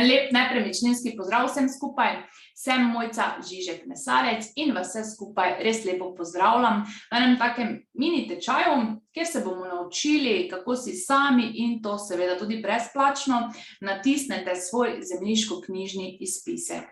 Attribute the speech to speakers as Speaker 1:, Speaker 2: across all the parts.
Speaker 1: En lep nepremičninski pozdrav vsem skupaj. Sem Mojca Žižek Mesarec in vas vse skupaj res lepo pozdravljam na enem takem mini tečaju, kjer se bomo naučili, kako si sami in to seveda tudi brezplačno natisnete svoj zemljiško-knjižni izpisek.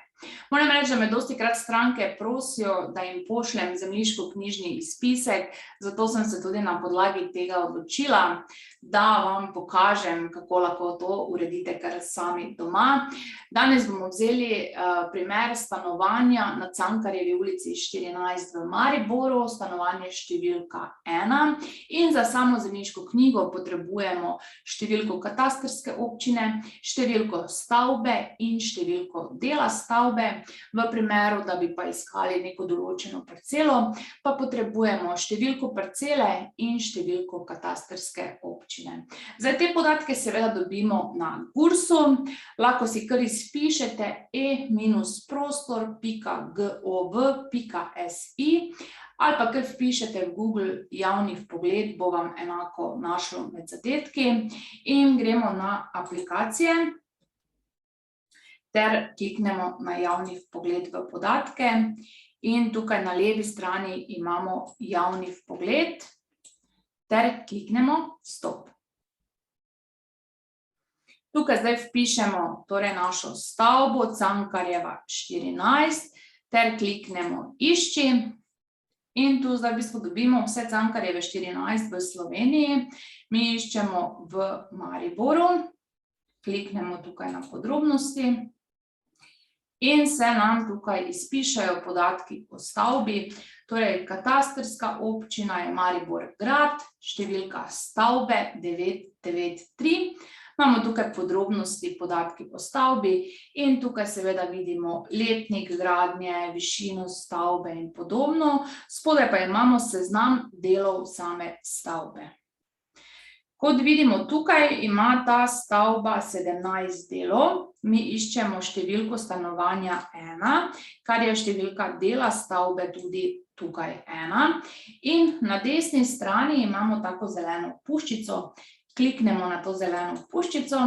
Speaker 1: Moram reči, da me dostikrat stranke prosijo, da jim pošljem zemljiško-knjižni izpisek, zato sem se tudi na podlagi tega odločila, da vam pokažem, kako lahko to uredite kar sami doma. Danes bomo vzeli primer stanovanja na Cankarjevi ulici 14 v Mariboru, stanovanje številka 1. In za samo zemljiško knjigo potrebujemo številko katastrske občine, številko stavbe in številko dela stavbe. V primeru, da bi pa iskali neko določeno parcelo, pa potrebujemo številko parcele in številko katastrske občine. Zdaj, te podatke seveda dobimo na Gursu, lahko si kar izpišete e-prostor.gov.si ali pa kar vpišete v Google javni vpogled, bo vam enako našlo med zadetki in gremo na aplikacije. Ter kliknemo na javni vpogled v podatke in tukaj na levi strani imamo javni vpogled ter kliknemo stop. Tukaj zdaj vpišemo torej našo stavbo Cankarjeva 14 ter kliknemo išči in tu zdaj v bistvu dobimo vse Cankarjeve 14 v Sloveniji. Mi iščemo v Mariboru, kliknemo tukaj na podrobnosti. In se nam tukaj izpišajo podatki o stavbi, torej katastrska občina je Maribor grad, številka stavbe 993. Imamo tukaj podrobnosti, podatki o stavbi in tukaj seveda vidimo letnik gradnje, višino stavbe in podobno. Spodaj pa imamo seznam delov same stavbe. Kot vidimo tukaj, ima ta stavba 17 delov, mi iščemo številko stanovanja 1, kar je številka dela stavbe tudi tukaj 1. In na desni strani imamo tako zeleno puščico, kliknemo na to zeleno puščico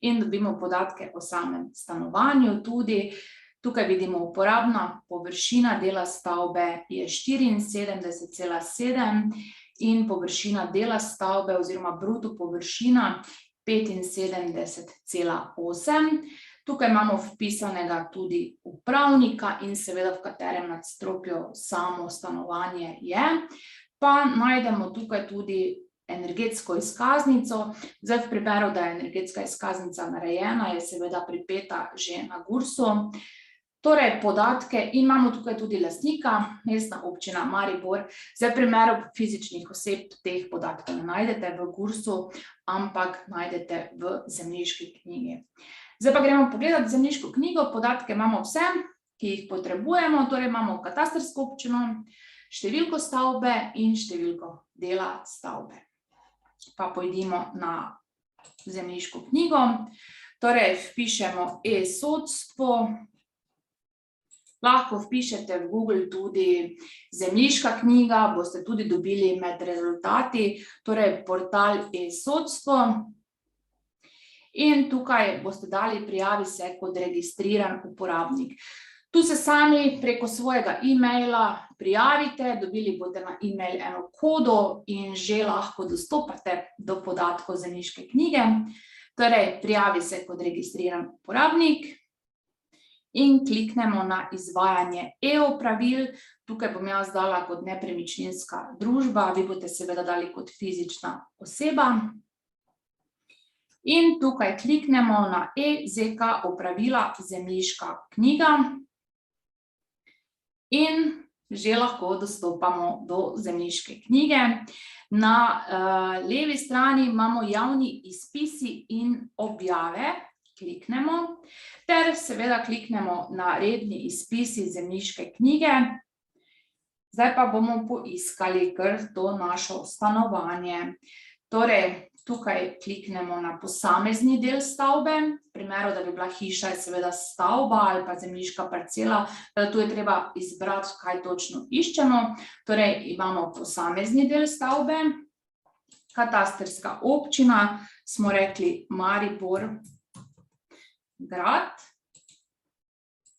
Speaker 1: in dobimo podatke o samem stanovanju tudi. Tukaj vidimo uporabna površina dela stavbe je 74,7 in površina dela stavbe oziroma bruto površina 75,8. Tukaj imamo vpisanega tudi upravnika in seveda v katerem nadstropju samo stanovanje je. Pa najdemo tukaj tudi energetsko izkaznico. Zdaj v primeru, da je energetska izkaznica narejena, je seveda pripeta že na Gursu. Torej, podatke imamo tukaj tudi lastnika, Mestna občina Maribor. Zdaj v primeru fizičnih oseb teh podatkov ne najdete v Gursu, ampak najdete v zemljiški knjigi. Zdaj pa gremo pogledati zemljiško knjigo, podatke imamo vse, ki jih potrebujemo, torej imamo katastrsko občino, številko stavbe in številko dela stavbe. Pa pojdimo na zemljiško knjigo, torej vpišemo e-sodstvo. Lahko vpišete v Google tudi zemljiška knjiga, boste tudi dobili med rezultati, torej portal e-sodstvo. In tukaj boste dali prijavi se kot registriran uporabnik. Tu se sami preko svojega e-maila prijavite, dobili boste na e-mail eno kodo in že lahko dostopate do podatkov zemljiške knjige. Torej, prijavi se kot registriran uporabnik. In kliknemo na izvajanje e-opravil. Tukaj bom jaz dala kot nepremičninska družba, vi boste seveda dali kot fizična oseba. In tukaj kliknemo na e-ZK opravila zemljiška knjiga. In že lahko dostopamo do zemljiške knjige. Na levi strani imamo javni izpisi in objave. Kliknemo, ter seveda kliknemo na redni izpisi zemljiške knjige. Zdaj pa bomo poiskali kar to našo stanovanje. Torej, tukaj kliknemo na posamezni del stavbe, v primeru, da bi bila hiša, je seveda stavba ali pa zemljiška parcela, tu je treba izbrati, kaj točno iščemo. Torej, imamo posamezni del stavbe, katastrska občina, smo rekli Maribor. grad,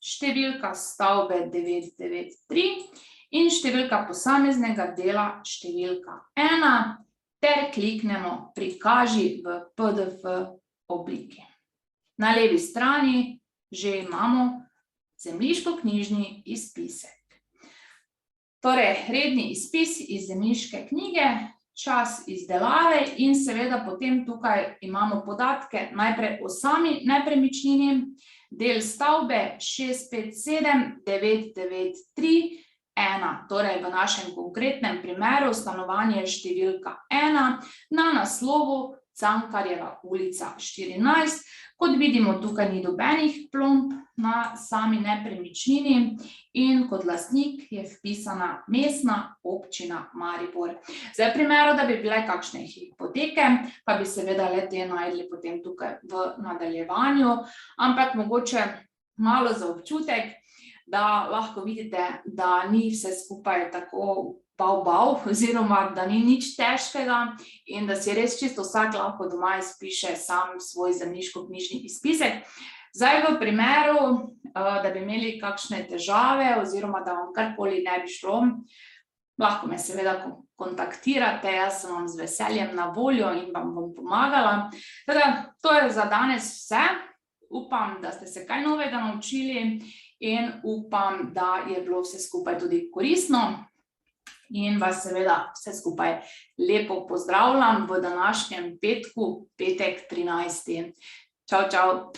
Speaker 1: številka stavbe 993 in številka posameznega dela številka 1 ter kliknemo prikaži v PDF obliki. Na levi strani že imamo zemljiškoknjižni izpisek. Torej, redni izpis iz zemljiške knjige, čas izdelave in seveda potem tukaj imamo podatke najprej o sami nepremičnini, del stavbe 657-993-1, torej v našem konkretnem primeru stanovanje številka 1 na naslovu Cankarjeva ulica 14. Kot vidimo, tukaj ni nobenih plomb na sami nepremičnini in kot lastnik je vpisana Mestna občina Maribor. Zdaj, v primeru, da bi bile kakšne hipoteke, pa bi seveda le-te najdli potem tukaj v nadaljevanju, ampak mogoče malo za občutek, da lahko vidite, da ni vse skupaj tako bav, oziroma da ni nič težkega in da si res čisto vsak lahko doma izpiše sam svoj zemljiškoknjižni izpisek. Zdaj, v primeru, da bi imeli kakšne težave oziroma da vam karkoli ne bi šlo, lahko me seveda kontaktirate, jaz sem vam z veseljem na voljo in vam bom pomagala. Teda, to je za danes vse. Upam, da ste se kaj novega naučili in upam, da je bilo vse skupaj tudi koristno. In vas seveda vse skupaj lepo pozdravljam v današnjem petku, petek 13. Čau, čau.